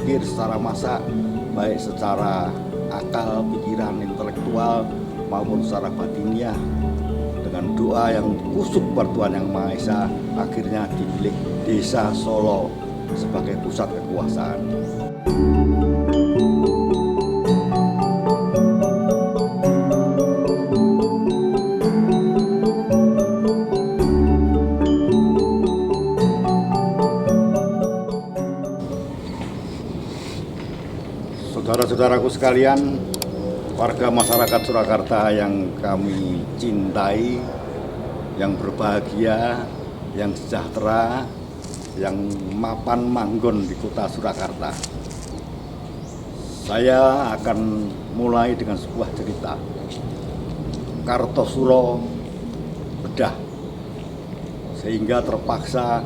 berpikir secara masak, baik secara akal, pikiran, intelektual maupun secara batiniah. Dengan doa yang kusuk pada Tuhan Yang Maha Esa, akhirnya dipilih Desa Solo sebagai pusat kekuasaan. Saudara-saudaraku sekalian, warga masyarakat Surakarta yang kami cintai, yang berbahagia, yang sejahtera, yang mapan manggon di kota Surakarta. Saya akan mulai dengan sebuah cerita. Kartosuro bedah, sehingga terpaksa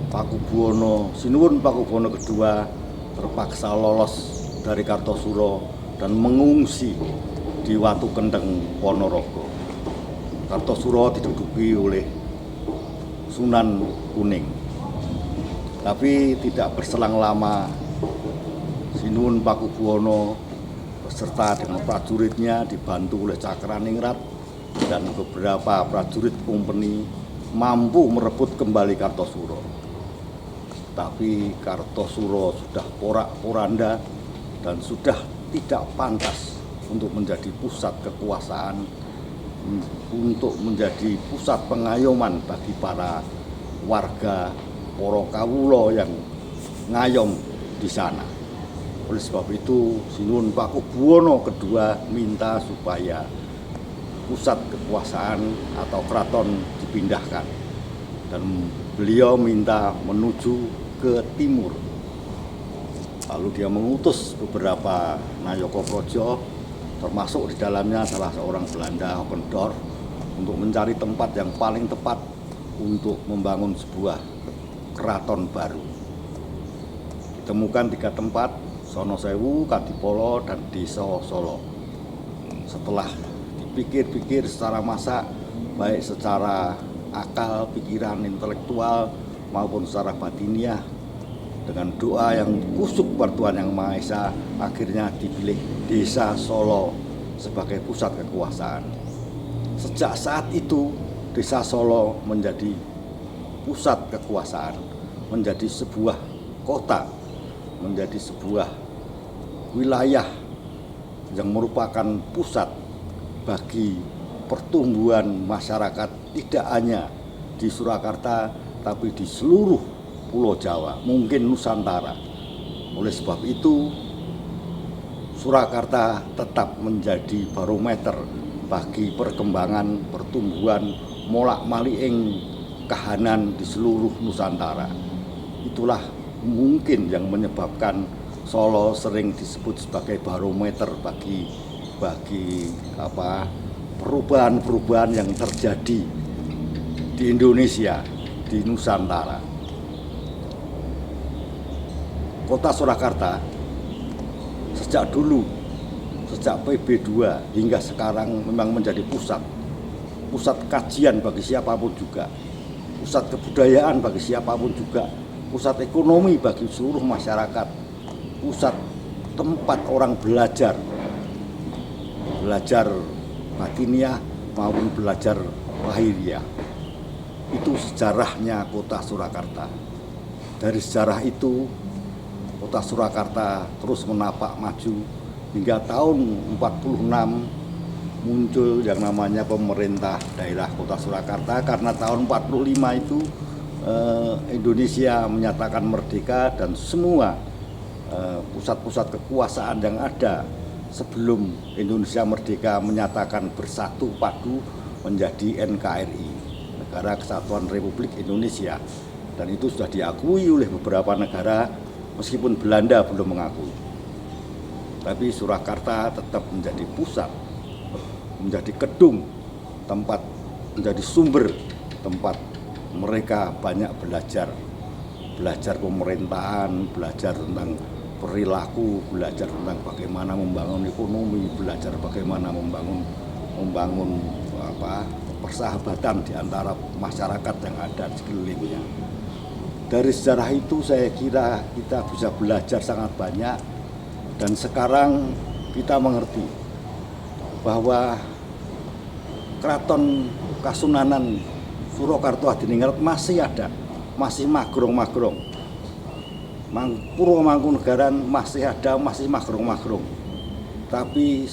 Pakubuwono, Sinuwun Pakubuwono II terpaksa lolos dari Kartosuro dan mengungsi di Watu Kendeng, Ponorogo. Kartosuro diduduki oleh Sunan Kuning. Tapi tidak berselang lama, Sinuwun Pakubuwono beserta dengan prajuritnya dibantu oleh Cakraningrat dan beberapa prajurit kompeni mampu merebut kembali Kartosuro. Tapi Kartosuro sudah porak-poranda dan sudah tidak pantas untuk menjadi pusat kekuasaan, untuk menjadi pusat pengayoman bagi para warga para kawula yang ngayom di sana. Oleh sebab itu, Sinuwun Pakubuwono II minta supaya pusat kekuasaan atau keraton dipindahkan, dan beliau minta menuju ke timur. Lalu dia mengutus beberapa Nayaka Praja, termasuk di dalamnya salah seorang Belanda, Ockendorff, untuk mencari tempat yang paling tepat untuk membangun sebuah keraton baru. Ditemukan 3 tempat, Sonosewu, Kadipolo, dan Desa Solo. Setelah dipikir-pikir secara masak, baik secara akal, pikiran, intelektual maupun secara batiniah, dengan doa yang kusuk pada Tuhan Yang Maha Esa, akhirnya dipilih Desa Solo sebagai pusat kekuasaan. Sejak saat itu, Desa Solo menjadi pusat kekuasaan, menjadi sebuah kota, menjadi sebuah wilayah yang merupakan pusat bagi pertumbuhan masyarakat, tidak hanya di Surakarta tapi di seluruh Pulau Jawa, mungkin Nusantara. Oleh sebab itu, Surakarta tetap menjadi barometer bagi perkembangan, pertumbuhan, molak-maliking kahanan di seluruh Nusantara. Itulah mungkin yang menyebabkan Solo sering disebut sebagai barometer bagi perubahan-perubahan yang terjadi di Indonesia, di Nusantara. Kota Surakarta sejak dulu, sejak PB2 hingga sekarang memang menjadi pusat kajian bagi siapapun juga, pusat kebudayaan bagi siapapun juga, pusat ekonomi bagi seluruh masyarakat, pusat tempat orang belajar batiniah maupun belajar lahiriah. Itu sejarahnya kota Surakarta. Dari sejarah itu, kota Surakarta terus menapak maju hingga tahun 46 muncul yang namanya pemerintah daerah kota Surakarta, karena tahun 45 itu Indonesia menyatakan merdeka dan semua pusat-pusat kekuasaan yang ada sebelum Indonesia merdeka menyatakan bersatu padu menjadi NKRI, Negara Kesatuan Republik Indonesia, dan itu sudah diakui oleh beberapa negara meskipun Belanda belum mengakui. Tapi Surakarta tetap menjadi pusat, menjadi kedung, tempat, menjadi sumber tempat mereka banyak belajar pemerintahan, belajar tentang perilaku, belajar tentang bagaimana membangun ekonomi, belajar bagaimana membangun persahabatan di antara masyarakat yang ada di sekelilingnya. Dari sejarah itu saya kira kita bisa belajar sangat banyak, dan sekarang kita mengerti bahwa Keraton Kasunanan Surakarta Hadiningrat masih ada, masih magrong-magrong. Puro Mangkunegaran masih ada, masih magrong-magrong. Tapi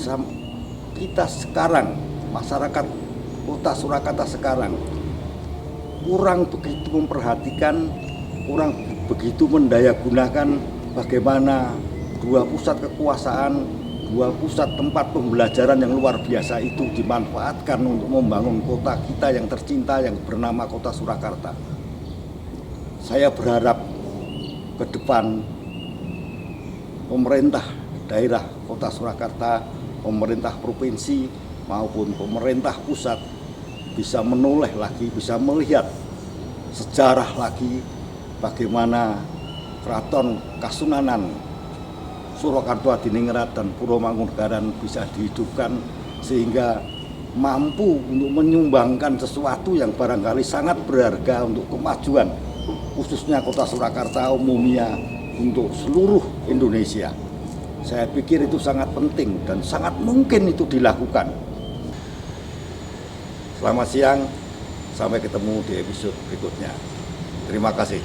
kita sekarang, masyarakat Kota Surakarta sekarang kurang begitu memperhatikan, kurang begitu mendayagunakan bagaimana dua pusat kekuasaan, dua pusat tempat pembelajaran yang luar biasa itu dimanfaatkan untuk membangun kota kita yang tercinta yang bernama Kota Surakarta. Saya berharap ke depan pemerintah daerah Kota Surakarta, pemerintah provinsi maupun pemerintah pusat bisa menoleh lagi, bisa melihat sejarah lagi bagaimana Keraton Kasunanan Surakarta Hadiningrat dan Puro Mangkunegaran bisa dihidupkan sehingga mampu untuk menyumbangkan sesuatu yang barangkali sangat berharga untuk kemajuan khususnya Kota Surakarta umumnya untuk seluruh Indonesia. Saya pikir itu sangat penting dan sangat mungkin itu dilakukan. Selamat siang, sampai ketemu di episode berikutnya. Terima kasih.